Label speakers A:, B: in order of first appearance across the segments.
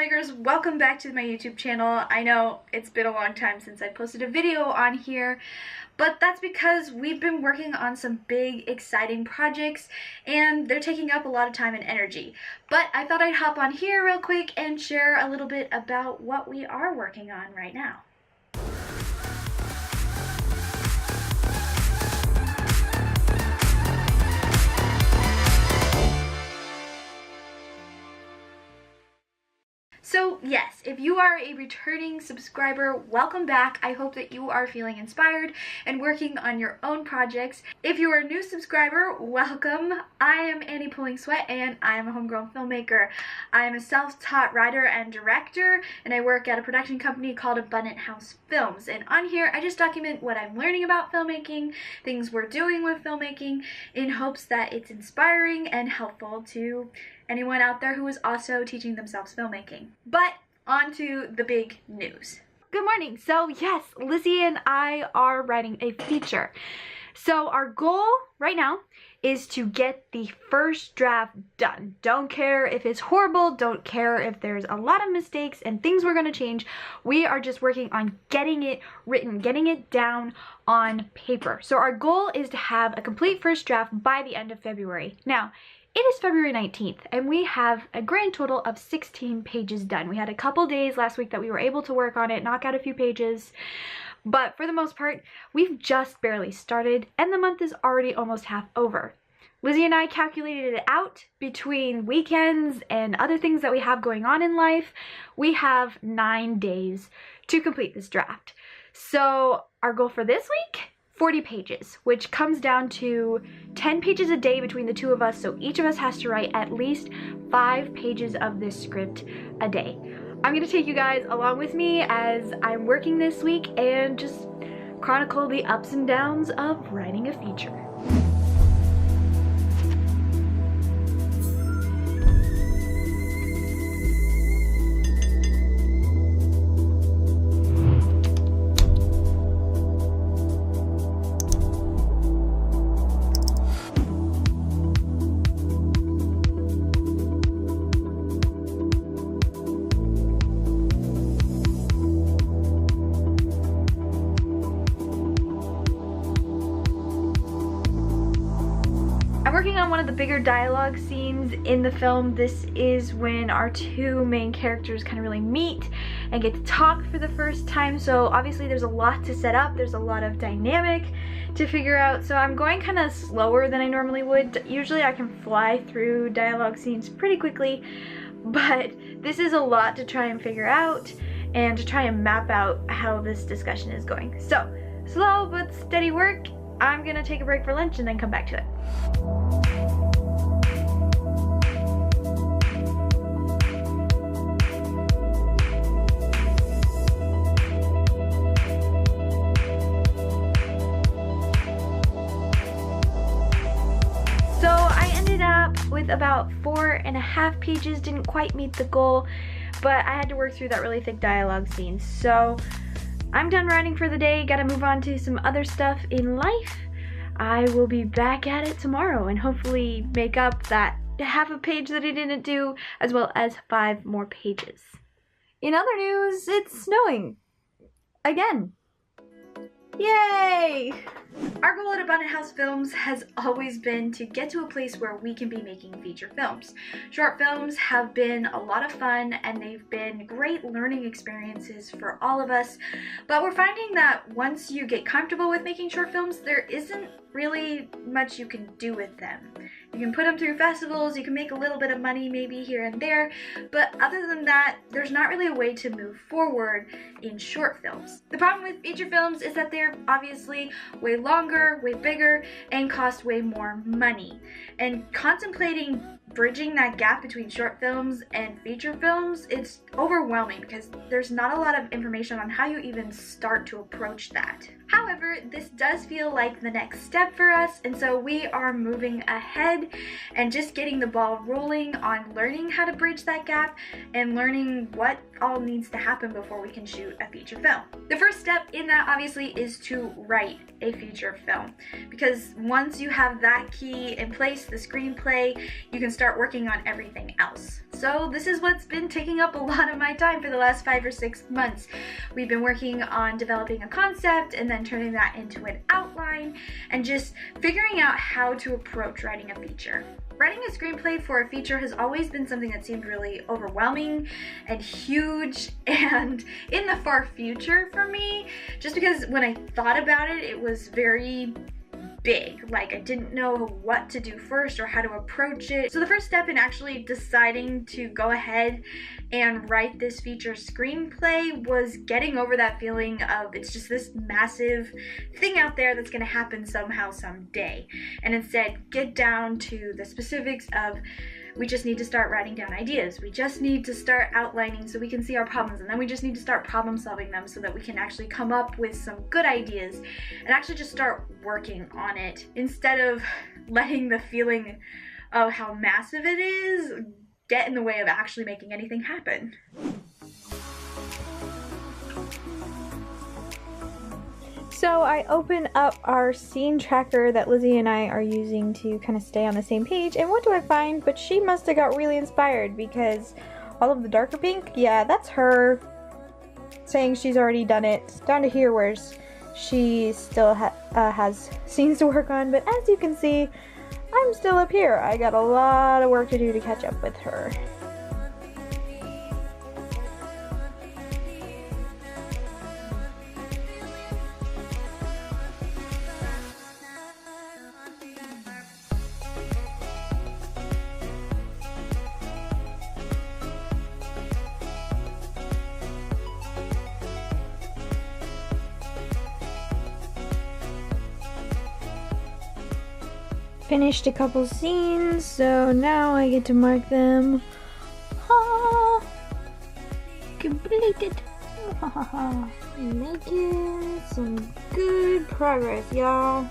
A: filmmakers, welcome back to my YouTube channel. I know it's been a long time since I posted a video on here, but that's because we've been working on some big, exciting projects and they're taking up a lot of time and energy. But I thought I'd hop on here real quick and share a little bit about what we are working on right now. So yes, if you are a returning subscriber, welcome back. I hope that you are feeling inspired and working on your own projects. If you are a new subscriber, welcome. I am Annie Pulling Sweat and I am a homegrown filmmaker. I am a self-taught writer and director, and I work at a production company called Abundant House Films. And on here, I just document what I'm learning about filmmaking, things we're doing with filmmaking, in hopes that it's inspiring and helpful to anyone out there who is also teaching themselves filmmaking. But on to the big news. Good morning. So yes, Lizzie and I are writing a feature. So our goal right now is to get the first draft done. Don't care if it's horrible, don't care if there's a lot of mistakes and things we're going to change. We are just working on getting it written, getting it down on paper. So our goal is to have a complete first draft by the end of February. Now, it is February 19th, and we have a grand total of 16 pages done. We had a couple days last week that we were able to work on it, knock out a few pages, but for the most part, we've just barely started, and the month is already almost half over. Lizzie and I calculated it out between weekends and other things that we have going on in life. We have 9 days to complete this draft. So our goal for this week, 40 pages, which comes down to 10 pages a day between the two of us, so each of us has to write at least 5 pages of this script a day. I'm going to take you guys along with me as I'm working this week and just chronicle the ups and downs of writing a feature. Working on one of the bigger dialogue scenes in the film. This is when our two main characters kind of really meet and get to talk for the first time. So obviously there's a lot to set up. There's a lot of dynamic to figure out. So I'm going kind of slower than I normally would. Usually I can fly through dialogue scenes pretty quickly, but this is a lot to try and figure out and to try and map out how this discussion is going. So slow but steady work. I'm gonna take a break for lunch and then come back to it. So I ended up with about 4.5 pages, didn't quite meet the goal, but I had to work through that really thick dialogue scene. So I'm done writing for the day, gotta move on to some other stuff in life. I will be back at it tomorrow and hopefully make up that half a page that I didn't do, as well as 5 more pages. In other news, it's snowing. Again. Yay! Our goal at Abundant House Films has always been to get to a place where we can be making feature films. Short films have been a lot of fun and they've been great learning experiences for all of us, but we're finding that once you get comfortable with making short films, there isn't really much you can do with them. You can put them through festivals, you can make a little bit of money maybe here and there, but other than that, there's not really a way to move forward in short films. The problem with feature films is that they're obviously way longer, way bigger, and cost way more money. And contemplating bridging that gap between short films and feature films, it's overwhelming because there's not a lot of information on how you even start to approach that. However, this does feel like the next step for us, and so we are moving ahead and just getting the ball rolling on learning how to bridge that gap and learning what all needs to happen before we can shoot a feature film. The first step in that obviously is to write a feature film, because once you have that key in place, the screenplay, you can start working on everything else. So this is what's been taking up a lot of my time for the last 5 or 6 months. We've been working on developing a concept and then turning that into an outline and just figuring out how to approach writing a feature. Writing a screenplay for a feature has always been something that seemed really overwhelming and huge and in the far future for me, just because when I thought about it, it was very big. Like, I didn't know what to do first or how to approach it. So the first step in actually deciding to go ahead and write this feature screenplay was getting over that feeling of it's just this massive thing out there that's gonna happen somehow someday, and instead get down to the specifics of we just need to start writing down ideas. We just need to start outlining so we can see our problems, and then we just need to start problem solving them so that we can actually come up with some good ideas and actually just start working on it instead of letting the feeling of how massive it is get in the way of actually making anything happen.
B: So I open up our scene tracker that Lizzie and I are using to kind of stay on the same page, and what do I find? But she must have got really inspired because all of the darker pink, yeah, that's her saying she's already done it. Down to here where she still has scenes to work on, but as you can see, I'm still up here. I got a lot of work to do to catch up with her. Finished a couple scenes, so now I get to mark them. Completed. Making some good progress, y'all.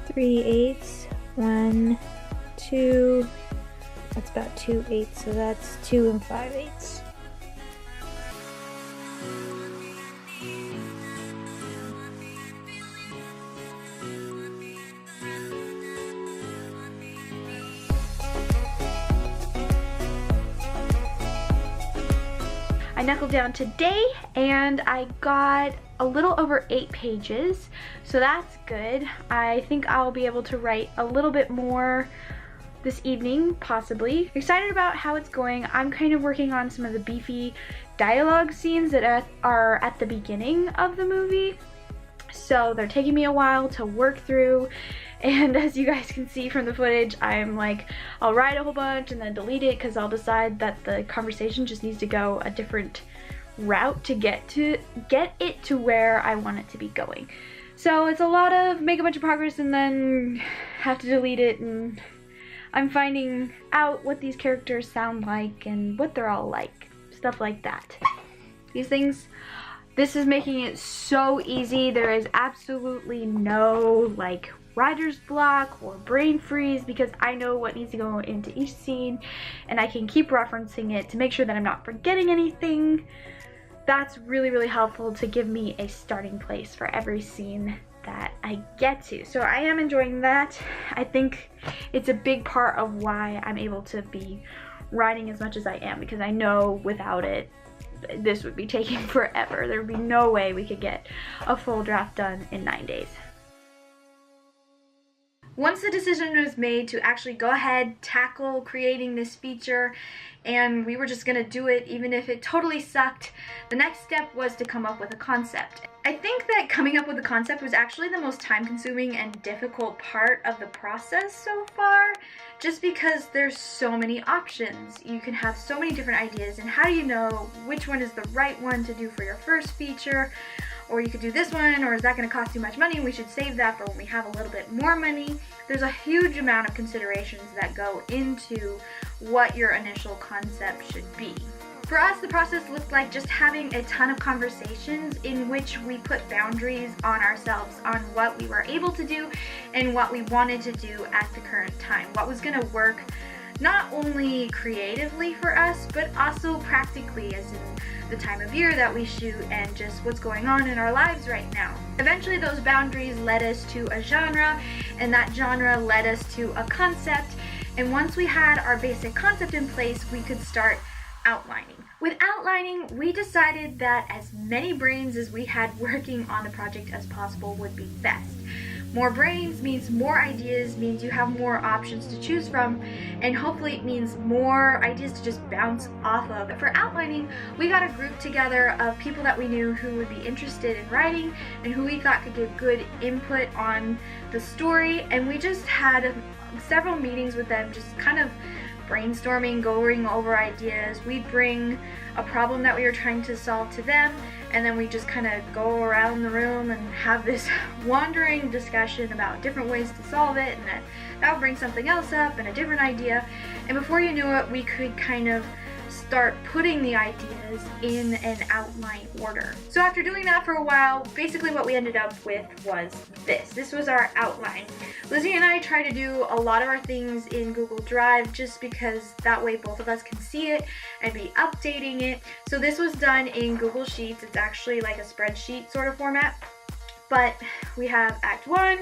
B: 3/8, 1, 2. That's about 2/8, so that's 2 5/8.
A: I knuckled down today and I got a little over 8 pages, so that's good. I think I'll be able to write a little bit more this evening, possibly. Excited about how it's going. I'm kind of working on some of the beefy dialogue scenes that are at the beginning of the movie, so they're taking me a while to work through. And as you guys can see from the footage, I'm like, I'll write a whole bunch and then delete it because I'll decide that the conversation just needs to go a different route to get it to where I want it to be going. So it's a lot of make a bunch of progress and then have to delete it, and I'm finding out what these characters sound like and what they're all like, stuff like that. These things, this is making it so easy. There is absolutely no like writer's block or brain freeze because I know what needs to go into each scene and I can keep referencing it to make sure that I'm not forgetting anything. That's really, really helpful to give me a starting place for every scene that I get to. So I am enjoying that. I think it's a big part of why I'm able to be writing as much as I am, because I know without it, this would be taking forever. There would be no way we could get a full draft done in 9 days. Once the decision was made to actually go ahead, tackle creating this feature, and we were just gonna do it even if it totally sucked, the next step was to come up with a concept. I think that coming up with a concept was actually the most time-consuming and difficult part of the process so far, just because there's so many options. You can have so many different ideas, and how do you know which one is the right one to do for your first feature? Or you could do this one, or is that going to cost too much money and we should save that for when we have a little bit more money? There's a huge amount of considerations that go into what your initial concept should be. For us, the process looked like just having a ton of conversations in which we put boundaries on ourselves on what we were able to do and what we wanted to do at the current time. What was going to work not only creatively for us, but also practically, as in the time of year that we shoot and just what's going on in our lives right now. Eventually those boundaries led us to a genre, and that genre led us to a concept, And once we had our basic concept in place, we could start outlining. With outlining, we decided that as many brains as we had working on the project as possible would be best. More brains means more ideas, means you have more options to choose from, and hopefully it means more ideas to just bounce off of. For outlining, we got a group together of people that we knew who would be interested in writing and who we thought could give good input on the story, and we just had several meetings with them, just kind of brainstorming, going over ideas. We'd bring a problem that we were trying to solve to them, and then we just kind of go around the room and have this wandering discussion about different ways to solve it, and that would bring something else up and a different idea, and before you knew it, we could kind of start putting the ideas in an outline order. So after doing that for a while, basically what we ended up with was this. This was our outline. Lizzie and I try to do a lot of our things in Google Drive just because that way both of us can see it and be updating it. So this was done in Google Sheets. It's actually like a spreadsheet sort of format. But we have Act 1,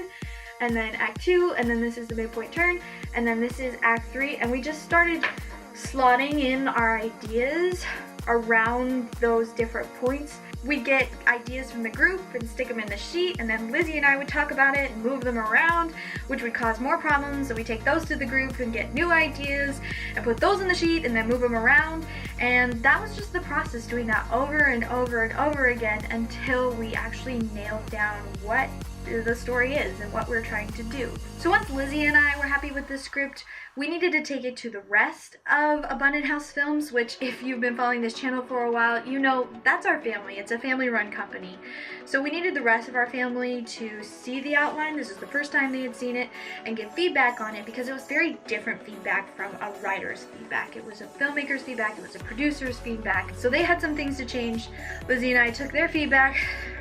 A: and then Act 2, and then this is the midpoint turn, and then this is Act 3, and we just started slotting in our ideas around those different points. We'd get ideas from the group and stick them in the sheet, and then Lizzie and I would talk about it and move them around, which would cause more problems, so we take those to the group and get new ideas and put those in the sheet and then move them around, and that was just the process, doing that over and over and over again until we actually nailed down what the story is and what we're trying to do. So once Lizzie and I were happy with the script, we needed to take it to the rest of Abundant House Films, which if you've been following this channel for a while, you know that's our family. It's a family-run company. So we needed the rest of our family to see the outline. This is the first time they had seen it, and give feedback on it, because it was very different feedback from a writer's feedback. It was a filmmaker's feedback, it was a producer's feedback. So they had some things to change. Lizzie and I took their feedback,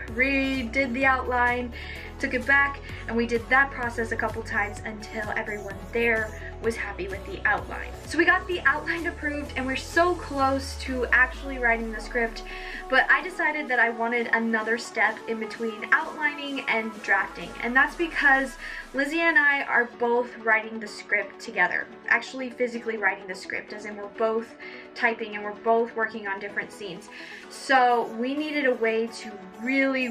A: redid the outline, took it back, and we did that process a couple times until everyone there was happy with the outline. So we got the outline approved, and we're so close to actually writing the script, but I decided that I wanted another step in between outlining and drafting, and that's because Lizzie and I are both writing the script together, actually physically writing the script, as in we're both typing and we're both working on different scenes. So we needed a way to really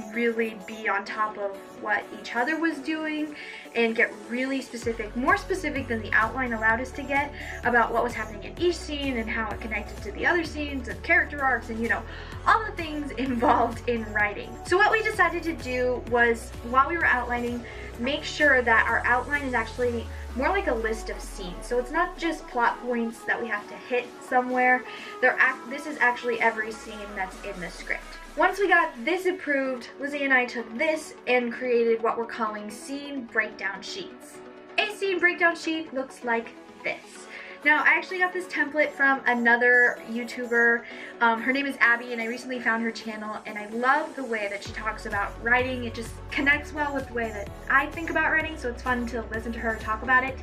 A: be on top of what each other was doing and get really specific, more specific than the outline allowed us to get, about what was happening in each scene and how it connected to the other scenes and character arcs and, you know, all the things involved in writing. So what we decided to do was, while we were outlining, make sure that our outline is actually more like a list of scenes. So it's not just plot points that we have to hit somewhere. This is actually every scene that's in the script. Once we got this approved, Lizzie and I took this and created what we're calling scene breakdown sheets. A scene breakdown sheet looks like this. Now, I actually got this template from another YouTuber. Her name is Abby, and I recently found her channel, and I love the way that she talks about writing. It just connects well with the way that I think about writing, so it's fun to listen to her talk about it.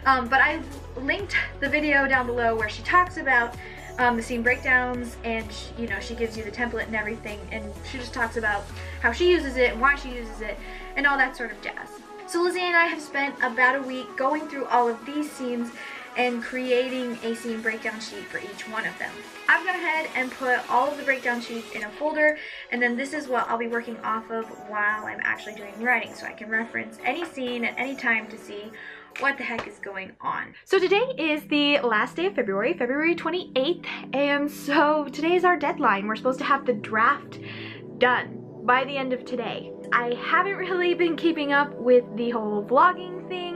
A: But I've linked the video down below where she talks about the scene breakdowns, and she gives you the template and everything, and she just talks about how she uses it and why she uses it and all that sort of jazz. So Lizzie and I have spent about a week going through all of these scenes and creating a scene breakdown sheet for each one of them. I've gone ahead and put all of the breakdown sheets in a folder, and then this is what I'll be working off of while I'm actually doing writing, so I can reference any scene at any time to see what the heck is going on. So today is the last day of February, February 28th, and so today is our deadline. We're supposed to have the draft done by the end of today. I haven't really been keeping up with the whole vlogging thing.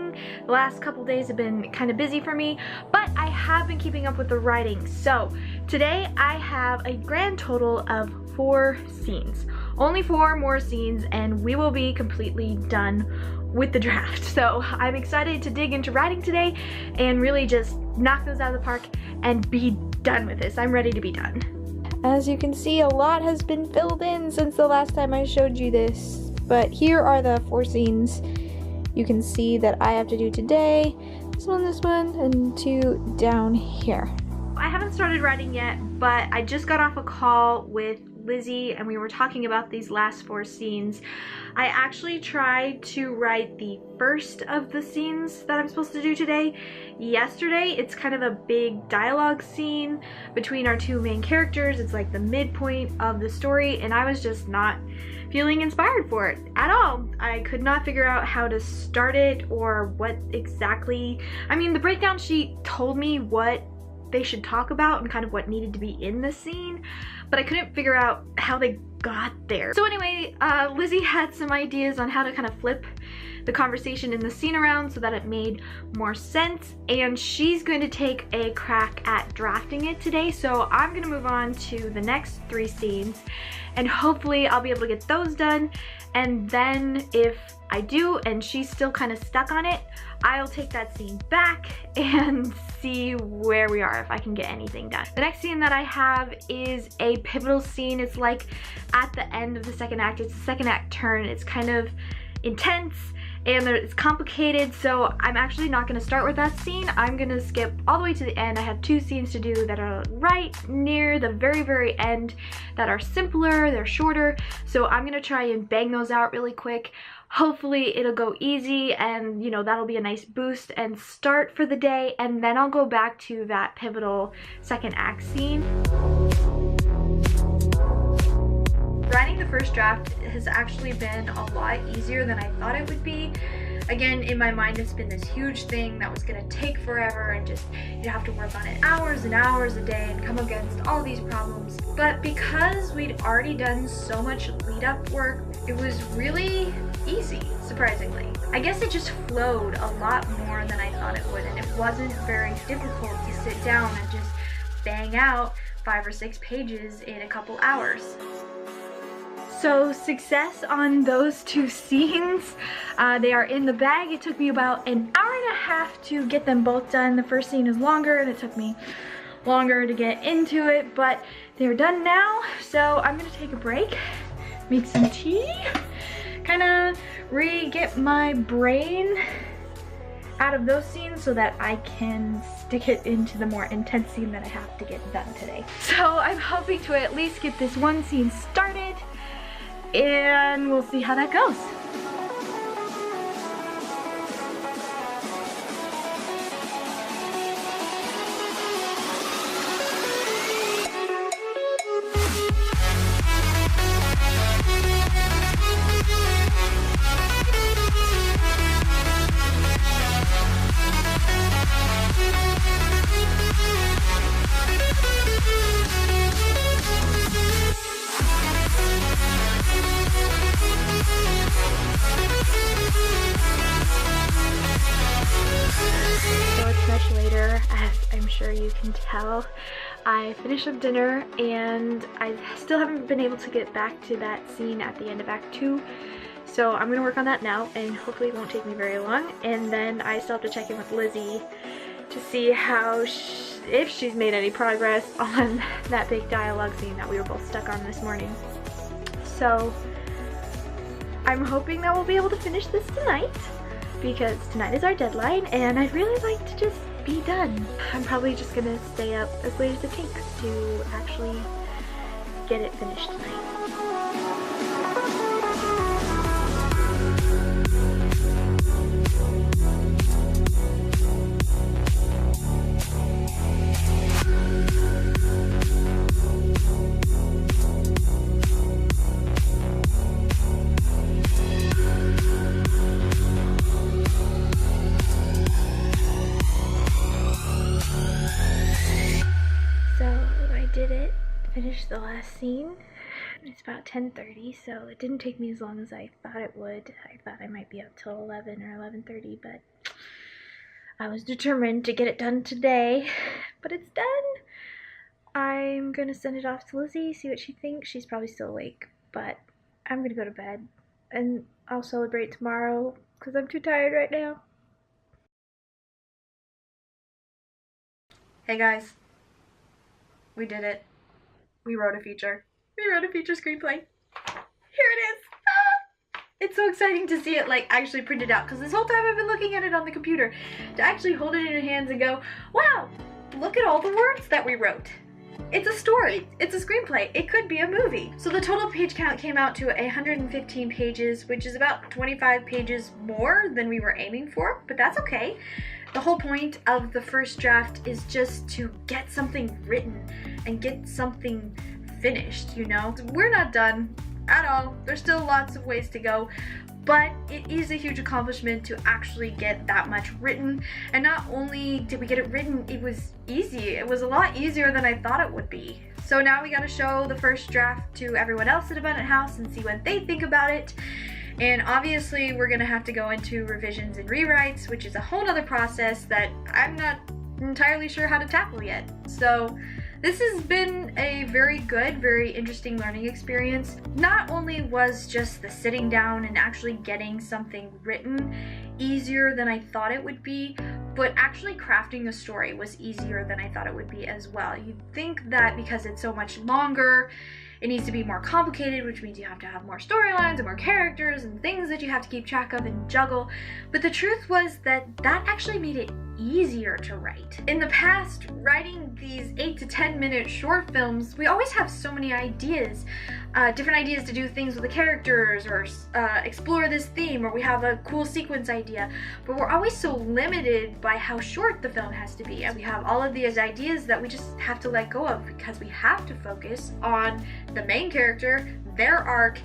A: The last couple days have been kind of busy for me, but I have been keeping up with the writing. So today I have a grand total of 4 scenes. Only 4 more scenes and we will be completely done with the draft. So I'm excited to dig into writing today and really just knock those out of the park and be done with this. I'm ready to be done.
B: As you can see, a lot has been filled in since the last time I showed you this, but here are the 4 scenes you can see that I have to do today. This one, and 2 down here.
A: I haven't started writing yet, but I just got off a call with Lizzie and we were talking about these last 4 scenes. I actually tried to write the first of the scenes that I'm supposed to do today yesterday. It's kind of a big dialogue scene between our 2 main characters. It's like the midpoint of the story, and I was just not feeling inspired for it at all. I could not figure out how to start it or what exactly. I mean, the breakdown sheet told me what they should talk about and kind of what needed to be in the scene, but I couldn't figure out how they got there. So anyway, Lizzie had some ideas on how to kind of flip the conversation in the scene around so that it made more sense, and she's going to take a crack at drafting it today. So I'm gonna move on to the next 3 scenes and hopefully I'll be able to get those done, and then if I do and she's still kind of stuck on it, I'll take that scene back and see where we are, if I can get anything done. The next scene that I have is a pivotal scene. It's like at the end of the 2nd act. It's the 2nd act turn. It's kind of intense and it's complicated, so I'm actually not going to start with that scene. I'm going to skip all the way to the end. I have 2 scenes to do that are right near the very end that are simpler, they're shorter, so I'm going to try and bang those out really quick. Hopefully it'll go easy, and you know, that'll be a nice boost and start for the day, and then I'll go back to that pivotal 2nd act scene. Writing the first draft has actually been a lot easier than I thought it would be. Again, in my mind, it's been this huge thing that was gonna take forever, and just you have to work on it hours and hours a day and come against all these problems. But because we'd already done so much lead up work, it was really easy, surprisingly. I guess it just flowed a lot more than I thought it would, and it wasn't very difficult to sit down and just bang out 5 or 6 pages in a couple hours. So success on those 2 scenes. They are in the bag. It took me about an hour and a half to get them both done. The first scene is longer and it took me longer to get into it, but they're done now. So I'm gonna take a break, make some tea, kind of re-get my brain out of those scenes so that I can stick it into the more intense scene that I have to get done today. So I'm hoping to at least get this 1 scene started, and we'll see how that goes. Later, as I'm sure you can tell, I finished up dinner and I still haven't been able to get back to that scene at the end of Act 2, so I'm gonna work on that now and hopefully it won't take me very long. And then I still have to check in with Lizzie to see how if she's made any progress on that big dialogue scene that we were both stuck on this morning. So I'm hoping that we'll be able to finish this tonight, because tonight is our deadline and I'd really like to just be done. I'm probably just gonna stay up as late as it takes to actually get it finished tonight. Finished the last scene. It's about 10:30, so it didn't take me as long as I thought it would. I thought I might be up till 11 or 11:30, but I was determined to get it done today. But it's done. I'm gonna send it off to Lizzie, see what she thinks. She's probably still awake, but I'm gonna go to bed and I'll celebrate tomorrow because I'm too tired right now. Hey guys, we did it. We wrote a feature. We wrote a feature screenplay. Here it is. Ah! It's so exciting to see it like actually printed out, because this whole time I've been looking at it on the computer. To actually hold it in your hands and go, wow, look at all the words that we wrote. It's a story, it's a screenplay, it could be a movie. So the total page count came out to 115 pages, which is about 25 pages more than we were aiming for, but that's okay. The whole point of the first draft is just to get something written and get something finished, you know? We're not done at all. There's still lots of ways to go, but it is a huge accomplishment to actually get that much written. And not only did we get it written, it was easy. It was a lot easier than I thought it would be. So now we gotta show the first draft to everyone else at Abundant House and see what they think about it. And obviously we're gonna have to go into revisions and rewrites, which is a whole other process that I'm not entirely sure how to tackle yet. So this has been a very good, very interesting learning experience. Not only was just the sitting down and actually getting something written easier than I thought it would be, but actually crafting a story was easier than I thought it would be as well. You'd think that because it's so much longer, it needs to be more complicated, which means you have to have more storylines and more characters and things that you have to keep track of and juggle. But the truth was that actually made it easier to write. In the past, writing these 8 to 10 minute short films, we always have so many ideas, different ideas to do things with the characters or explore this theme, or we have a cool sequence idea, but we're always so limited by how short the film has to be. And we have all of these ideas that we just have to let go of because we have to focus on the main character, their arc,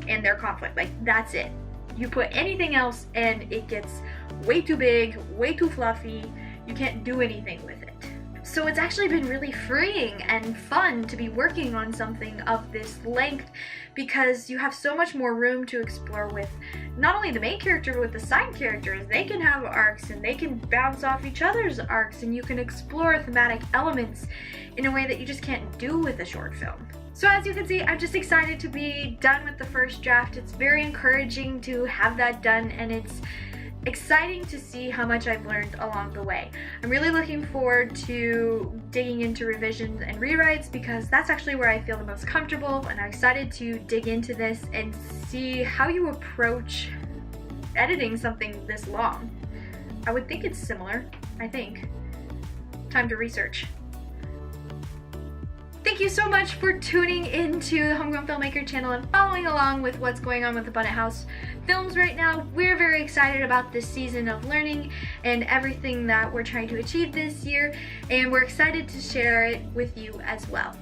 A: and their conflict. Like, that's it. You put anything else and it gets way too big, way too fluffy. You can't do anything with it. So it's actually been really freeing and fun to be working on something of this length because you have so much more room to explore with not only the main character, but with the side characters. They can have arcs and they can bounce off each other's arcs, and you can explore thematic elements in a way that you just can't do with a short film. So as you can see, I'm just excited to be done with the first draft. It's very encouraging to have that done, and it's exciting to see how much I've learned along the way. I'm really looking forward to digging into revisions and rewrites because that's actually where I feel the most comfortable, and I'm excited to dig into this and see how you approach editing something this long. I would think it's similar, I think. Time to research. Thank you so much for tuning into the Homegrown Filmmaker channel and following along with what's going on with Abundant House Films right now. We're very excited about this season of learning and everything that we're trying to achieve this year, and we're excited to share it with you as well.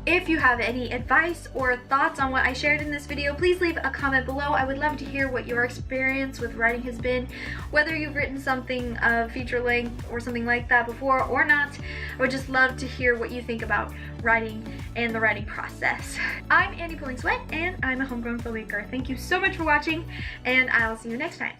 A: If you have any advice or thoughts on what I shared in this video, please leave a comment below. I would love to hear what your experience with writing has been, whether you've written something of feature length or something like that before or not. I would just love to hear what you think about writing and the writing process. I'm Annie Pulling Sweat, and I'm a homegrown filmmaker. Thank you so much for watching, and I'll see you next time.